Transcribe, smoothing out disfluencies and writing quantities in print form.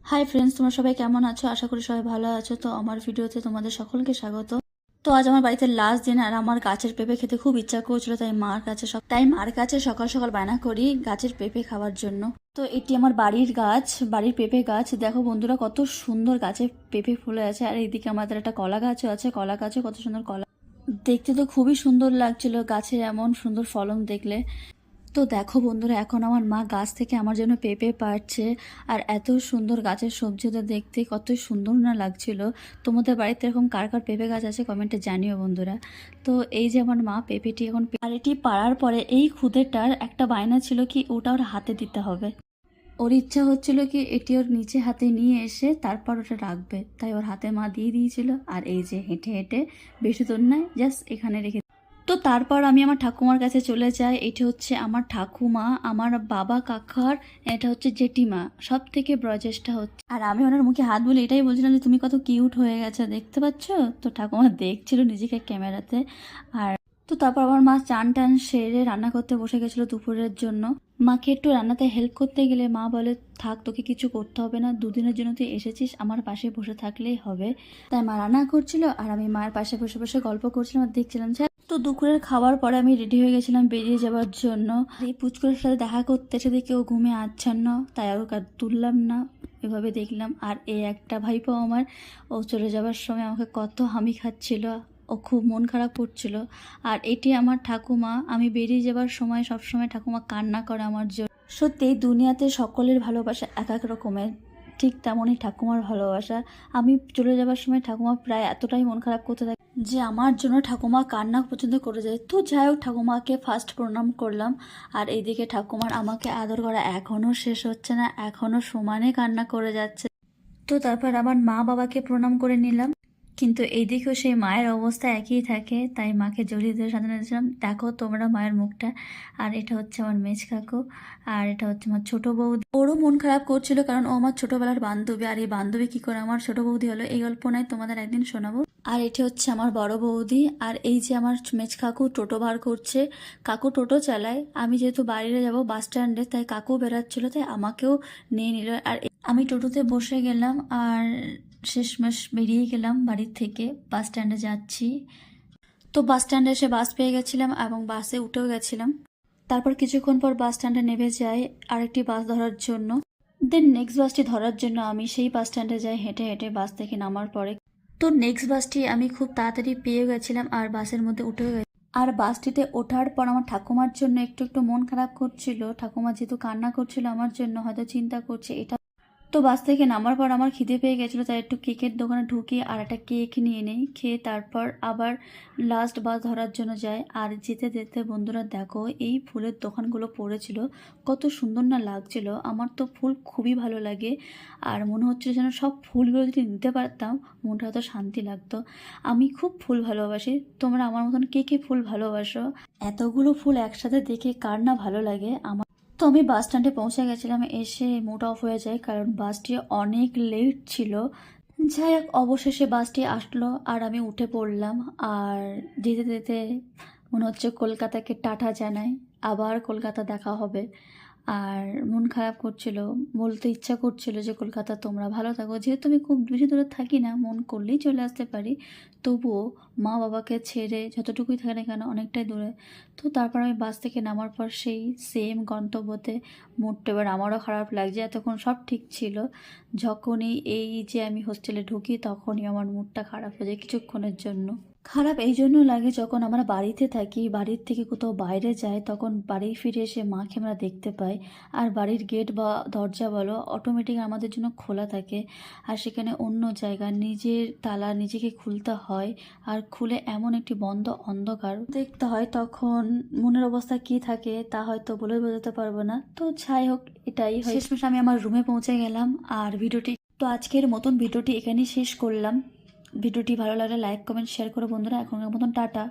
Hi friends, তোমরা সবাই কেমন আছো? আশা করি সবাই ভালো আছো। তো আমার ভিডিওতে তোমাদের সকলকে স্বাগত। তো আজ আমার বাড়িতে লাস্ট দিন, আর আমার গাছের পেঁপে খেতে খুব ইচ্ছা করছিল, তাই মার কাছে সকাল সকাল বায়না করি গাছের পেঁপে খাওয়ার জন্য। তো এটি আমার বাড়ির পেঁপে গাছ। দেখো বন্ধুরা, কত সুন্দর গাছে পেঁপে ফুলে আছে। আর এইদিকে আমাদের একটা কলা গাছও আছে, কলা গাছও কত সুন্দর কলা। দেখতে তো খুবই সুন্দর লাগছিল গাছের এমন সুন্দর ফলন দেখলে। তো দেখো বন্ধুরা, এখন আমার মা গাছ থেকে আমার জন্য পেঁপে পাড়ছে। আর এত সুন্দর গাছের সবজিটা দেখতে কত সুন্দর না লাগছিল। তোমাদের বাড়িতে এরকম কার কার পেঁপে গাছ আছে কমেন্টে জানিও বন্ধুরা। তো এই যে আমার মা পেঁপেটি এখন, আর এটি পাড়ার পরে এই খুদেটার একটা বায়না ছিল কি ওটা ওর হাতে দিতে হবে। ওর ইচ্ছা হচ্ছিল কি এটি ওর নিচে হাতে নিয়ে এসে তারপর ওটা রাখবে, তাই ওর হাতে মা দিয়ে দিয়েছিল। আর এই যে হেঁটে হেঁটে, বেশি দূর নয়, জাস্ট এখানে রেখে। তো তারপর আমি আমার ঠাকুমার কাছে চলে যাই। এটি হচ্ছে আমার ঠাকুমা, আমার বাবা কাকার, এটা হচ্ছে জেঠিমা, সব থেকে বয়োজ্যেষ্ঠা হচ্ছে। আর আমি ওনার মুখে হাত বলে এটাই বলছিলাম যে তুমি কত কিউট হয়ে গেছো, দেখতে পাচ্ছ? তো ঠাকুমা দেখছিল নিজেকে ক্যামেরাতে। আর তো তারপর আমার মা চান টান সেরে রান্না করতে বসে গেছিলো দুপুরের জন্য। মাকে একটু রান্নাতে হেল্প করতে গেলে মা বলে, থাক, তোকে কিছু করতে হবে না, দুদিনের জন্য তুই এসেছিস, আমার পাশে বসে থাকলেই হবে। তাই মা রান্না করছিল আর আমি মায়ের পাশে বসে বসে গল্প করছিলাম আর দেখছিলাম। তো দুপুরের খাবার পরে আমি রেডি হয়ে গেছিলাম বেরিয়ে যাওয়ার জন্য। এই পুচকুরের সাথে দেখা করতে সেদিকে কেউ ঘুমে আচ্ছন্ন, তাই আর ওকে তুললাম না, এভাবে দেখলাম। আর এই একটা ভাইপো আমার, ও চলে যাওয়ার সময় আমাকে কত হামি খাচ্ছিল, ও খুব মন খারাপ করছিল। আর এটি আমার ঠাকুমা, আমি বেরিয়ে যাবার সময় সবসময় ঠাকুমা কান্না করে আমার জন্য। সত্যি দুনিয়াতে সকলের ভালোবাসা এক এক রকমের, ঠিক তেমনই ঠাকুমার ভালোবাসা। আমি চলে যাবার সময় ঠাকুমা প্রায় এতটাই মন খারাপ করতে থাকে যে আমার জন্য ঠাকুমা কান্না পর্যন্ত করে যায়। তো যাই হোক, ঠাকুমাকে ফার্স্ট প্রণাম করলাম। আর এইদিকে ঠাকুমার আমাকে আদর করা এখনও শেষ হচ্ছে না, এখনও সমানে কান্না করে যাচ্ছে। তো তারপর আমার মা বাবাকে প্রণাম করে নিলাম। কিন্তু এইদিকেও সেই মায়ের অবস্থা একই থাকে, তাই মাকে জড়িয়ে ধরে সাজানো দিয়েছিলাম। দেখো তোমরা মায়ের মুখটা। আর এটা হচ্ছে আমার মেজ কাকু, আর এটা হচ্ছে আমার ছোট বৌদি। ওরও মন খারাপ করছিল কারণ ও আমার ছোটবেলার বান্ধবী, আর এই বান্ধবী কি করে আমার ছোট বৌদি হলো, এই গল্প নয় তোমাদের একদিন শোনাবো। আর এটি হচ্ছে আমার বড় বৌদি। আর এই যে আমার মেজ কাকু টোটো বার করছে, কাকু টোটো চালায়। আমি যেহেতু বাইরে যাব বাস স্ট্যান্ডে, তাই কাকু বেরাচ্ছিল, তাই আমাকেও নিয়ে নিল। আর আমি টোটোতে বসে গেলাম আর শেষমেশ বেরিয়ে গেলাম বাড়ির থেকে, বাস স্ট্যান্ডে যাচ্ছি। তো বাস স্ট্যান্ডে এসে বাস পেয়ে গেছিলাম এবং বাসে উঠেও গেছিলাম। তারপর কিছুক্ষণ পর বাস স্ট্যান্ডে নেমে যাই আরেকটি বাস ধরার জন্য। দেন নেক্সট বাসটি ধরার জন্য আমি সেই বাস স্ট্যান্ডে যাই হেঁটে হেঁটে বাস থেকে নামার পরে। তো নেক্সট বাসটি আমি খুব তাড়াতাড়ি পেয়ে গেছিলাম আর বাসের মধ্যে উঠেও গেছি। আর বাসটিতে ওঠার পর আমার ঠাকুমার জন্য একটু একটু মন খারাপ করছিল। ঠাকুমা যেহেতু কান্না করছিল আমার জন্য, হয়তো চিন্তা করছে এটা। তো বাস থেকে নামার পর আমার খিদে পেয়ে গেছিলো, তাই একটু কেকের দোকানে ঢুকে আর একটা কেক নিয়ে নেই, খেয়ে তারপর আবার লাস্ট বাস ধরার জন্য যাই। আর যেতে যেতে বন্ধুরা দেখো, এই ফুলের দোকানগুলো পড়েছিল, কত সুন্দর না লাগছিল। আমার তো ফুল খুবই ভালো লাগে, আর মনে হচ্ছিল যেন সব ফুলগুলো যদি নিতে পারতাম মনটা হয়তো শান্তি লাগতো। আমি খুব ফুল ভালোবাসি। তোমরা আমার মতন কে কে ফুল ভালোবাসো? এতগুলো ফুল একসাথে দেখে কার না ভালো লাগে। তো আমি বাস স্ট্যান্ডে পৌঁছে গেছিলাম, এসে মুড অফ হয়ে যায় কারণ বাসটি অনেক লেট ছিল। যাই হোক, অবশেষে বাসটি আসলো আর আমি উঠে পড়লাম। আর যেতে যেতে মনে হচ্ছে কলকাতাকে টাটা জানাই, আবার কলকাতা দেখা হবে। আর মন খারাপ করছিল, বলতে ইচ্ছা করছিল যে কলকাতা তোমরা ভালো থাকো। যেহেতু আমি খুব বেশি দূরে থাকি না, মন করলেই চলে আসতে পারি, তবুও মা বাবাকে ছেড়ে যতটুকুই থাকে না কেন অনেকটাই দূরে। তো তারপর আমি বাস থেকে নামার পর সেই সেম গন্তব্যতে, মুডটা এবার আমারও খারাপ লাগছে। এতক্ষণ সব ঠিক ছিল, যখনই এই যে আমি হোস্টেলে ঢুকি তখনই আমার মুডটা খারাপ হয়ে যায় কিছুক্ষণের জন্য। খারাপ এই জন্য লাগে যখন আমরা বাড়িতে থাকি, বাড়ির থেকে কোথাও বাইরে যাই, তখন বাড়ি ফিরে এসে মাকে আমরা দেখতে পাই। আর বাড়ির গেট বা দরজা বলো অটোমেটিক আমাদের জন্য খোলা থাকে, আর সেখানে অন্য জায়গা নিজের তালা নিজেকে খুলতে হয়। আর খুলে এমন একটি বন্ধ অন্ধকার দেখতে হয়, তখন মনের অবস্থা কি থাকে তা হয়তো বলে বোঝাতে পারবো না। তো যাই হোক, এটাই হয়। শেষমেশ আমি আমার রুমে পৌঁছে গেলাম। আর তো আজকের মতন ভিডিওটি এখানেই শেষ করলাম। ভিডিওটি ভালো লাগলে লাইক কমেন্ট শেয়ার করো বন্ধুরা। এখনের মতন টাটা।